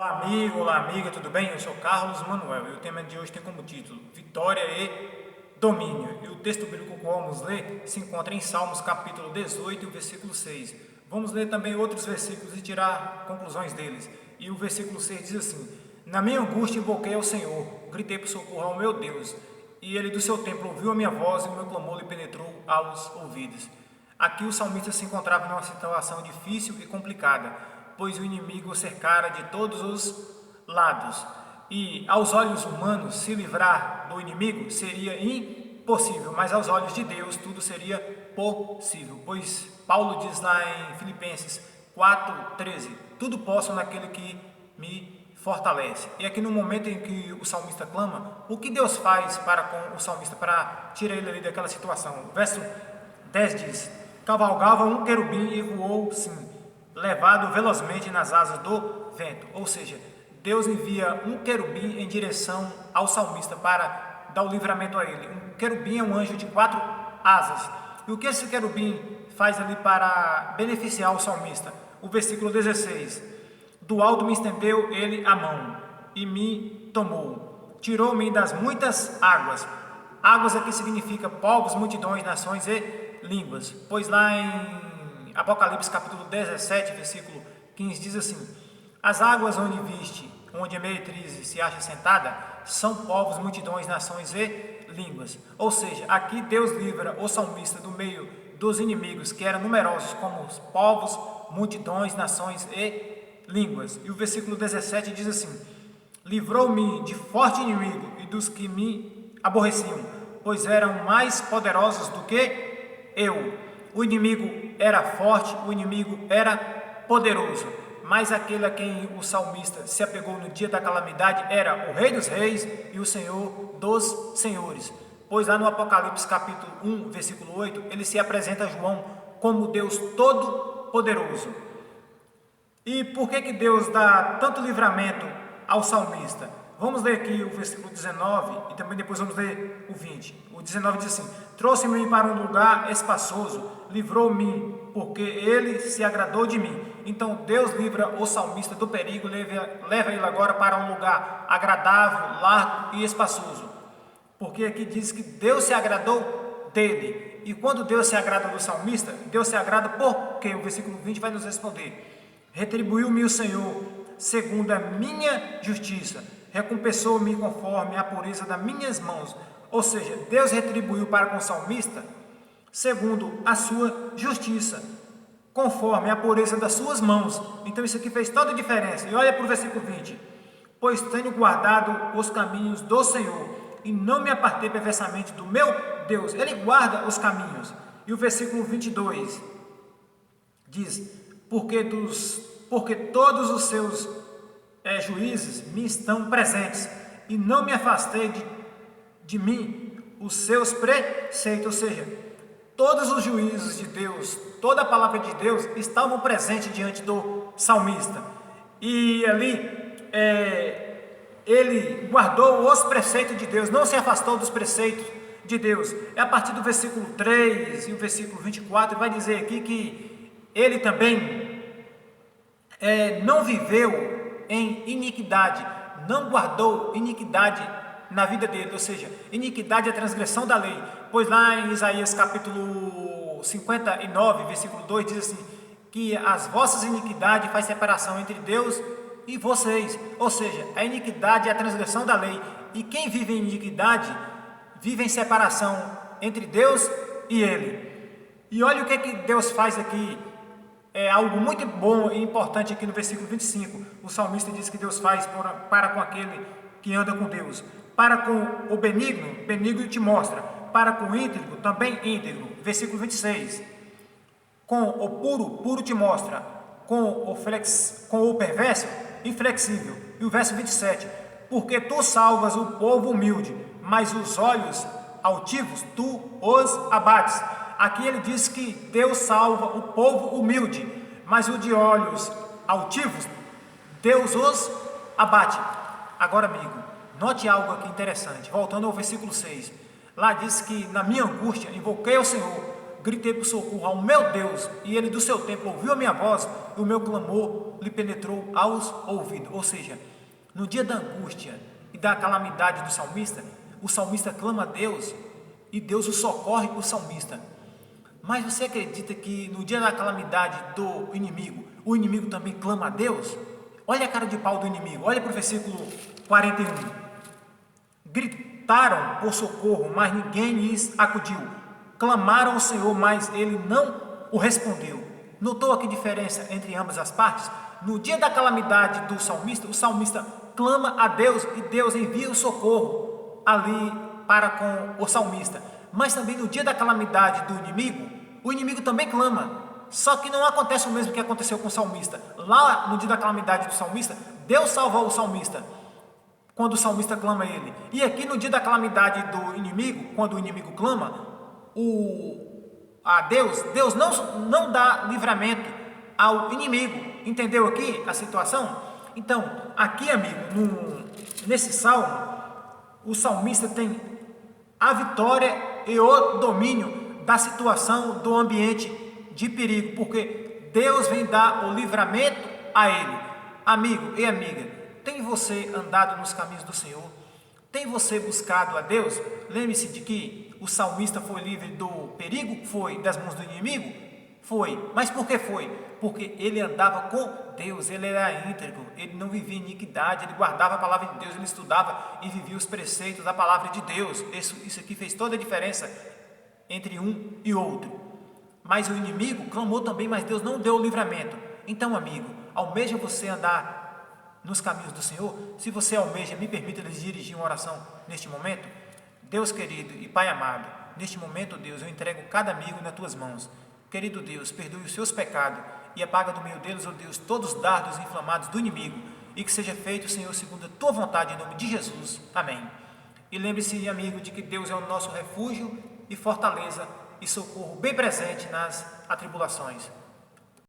Olá amigo, olá amiga, tudo bem? Eu sou Carlos Manuel e o tema de hoje tem como título Vitória e Domínio. E o texto bíblico que vamos ler se encontra em Salmos capítulo 18, versículo 6. Vamos ler também outros versículos e tirar conclusões deles. E o versículo 6 diz assim: Na minha angústia invoquei ao Senhor, gritei por socorro ao meu Deus, e ele do seu templo ouviu a minha voz e o meu clamor lhe penetrou aos ouvidos. Aqui o salmista se encontrava numa situação difícil e complicada, pois o inimigo o cercara de todos os lados. E aos olhos humanos, se livrar do inimigo seria impossível, mas aos olhos de Deus tudo seria possível. Pois Paulo diz lá em Filipenses 4:13: Tudo posso naquele que me fortalece. E aqui no momento em que o salmista clama, o que Deus faz para com o salmista para tirar ele ali daquela situação? O verso 10 diz: Cavalgava um querubim e voou, sim, levado velozmente nas asas do vento. Ou seja, Deus envia um querubim em direção ao salmista para dar o livramento a ele. Um querubim é um anjo de 4 asas. E o que esse querubim faz ali para beneficiar o salmista? O versículo 16: Do alto me estendeu ele a mão e me tomou, tirou-me das muitas águas. Águas aqui significa povos, multidões, nações e línguas. Pois lá em Apocalipse capítulo 17, versículo 15 diz assim: As águas onde viste, onde a meretriz se acha sentada, são povos, multidões, nações e línguas. Ou seja, aqui Deus livra o salmista do meio dos inimigos, que eram numerosos, como os povos, multidões, nações e línguas. E o versículo 17 diz assim: Livrou-me de forte inimigo e dos que me aborreciam, pois eram mais poderosos do que eu. O inimigo era forte, o inimigo era poderoso, mas aquele a quem o salmista se apegou no dia da calamidade era o Rei dos Reis e o Senhor dos Senhores. Pois lá no Apocalipse capítulo 1, versículo 8, ele se apresenta a João como Deus Todo-Poderoso. E por que Deus dá tanto livramento ao salmista? Vamos ler aqui o versículo 19 e também depois vamos ler o 20. O 19 diz assim: Trouxe-me para um lugar espaçoso, livrou-me, porque ele se agradou de mim. Então Deus livra o salmista do perigo, leva ele agora para um lugar agradável, largo e espaçoso. Porque aqui diz que Deus se agradou dele. E quando Deus se agrada do salmista, Deus se agrada porque o versículo 20 vai nos responder: Retribuiu-me o Senhor segundo a minha justiça, recompensou-me conforme a pureza das minhas mãos. Ou seja, Deus retribuiu para com o salmista segundo a sua justiça, conforme a pureza das suas mãos. Então isso aqui fez toda a diferença. E olha para o versículo 20: Pois tenho guardado os caminhos do Senhor, e não me apartei perversamente do meu Deus. Ele guarda os caminhos. E o versículo 22 diz: Porque todos os seus juízes me estão presentes, e não me afastei de mim os seus preceitos. Ou seja, todos os juízos de Deus, toda a palavra de Deus estavam presentes diante do salmista. E ali ele guardou os preceitos de Deus, não se afastou dos preceitos de Deus. É a partir do versículo 3 e o versículo 24 vai dizer aqui que ele também não viveu em iniquidade, não guardou iniquidade na vida dele. Ou seja, iniquidade é a transgressão da lei. Pois lá em Isaías capítulo 59, versículo 2 diz assim: que as vossas iniquidades faz separação entre Deus e vocês. Ou seja, a iniquidade é a transgressão da lei, e quem vive em iniquidade vive em separação entre Deus e ele. E olha o que Deus faz aqui. É algo muito bom e importante aqui no versículo 25. O salmista diz que Deus faz para com aquele que anda com Deus. Para com o benigno, benigno te mostra. Para com o íntegro, também íntegro. Versículo 26. Com o puro, puro te mostra. Com o perverso, inflexível. E o verso 27. Porque tu salvas o povo humilde, mas os olhos altivos tu os abates. Aqui ele diz que Deus salva o povo humilde, mas o de olhos altivos, Deus os abate. Agora, amigo, note algo aqui interessante. Voltando ao versículo 6. Lá diz que na minha angústia invoquei ao Senhor, gritei por socorro ao meu Deus, e ele do seu templo ouviu a minha voz, e o meu clamor lhe penetrou aos ouvidos. Ou seja, no dia da angústia e da calamidade do salmista, o salmista clama a Deus, e Deus o socorre o salmista. Mas você acredita que no dia da calamidade do inimigo, o inimigo também clama a Deus? Olha a cara de pau do inimigo, olha para o versículo 41. Gritaram por socorro, mas ninguém lhes acudiu. Clamaram ao Senhor, mas ele não o respondeu. Notou aqui a diferença entre ambas as partes? No dia da calamidade do salmista, o salmista clama a Deus e Deus envia o socorro ali para com o salmista. Mas também no dia da calamidade do inimigo, o inimigo também clama. Só que não acontece o mesmo que aconteceu com o salmista. Lá no dia da calamidade do salmista, Deus salvou o salmista quando o salmista clama a ele. E aqui no dia da calamidade do inimigo, quando o inimigo clama a Deus, Deus não dá livramento ao inimigo. Entendeu aqui a situação? Então, aqui, amigo, nesse salmo, o salmista tem a vitória e o domínio da situação, do ambiente de perigo, porque Deus vem dar o livramento a ele. Amigo e amiga, tem você andado nos caminhos do Senhor? Tem você buscado a Deus? Lembre-se de que o salmista foi livre do perigo? Foi. Das mãos do inimigo? Foi. Mas por que foi? Porque ele andava com Deus, ele era íntegro, ele não vivia iniquidade, ele guardava a palavra de Deus, ele estudava e vivia os preceitos da palavra de Deus. Isso aqui fez toda a diferença entre um e outro. Mas o inimigo clamou também, mas Deus não deu o livramento. Então, amigo, almeja você andar nos caminhos do Senhor? Se você almeja, me permita lhes dirigir uma oração neste momento. Deus querido e Pai amado, neste momento, Deus, eu entrego cada amigo nas tuas mãos. Querido Deus, perdoe os seus pecados e apaga do meio deles, ó Deus, todos os dardos inflamados do inimigo, e que seja feito, Senhor, segundo a tua vontade, em nome de Jesus. Amém. E lembre-se, amigo, de que Deus é o nosso refúgio e fortaleza e socorro bem presente nas atribulações.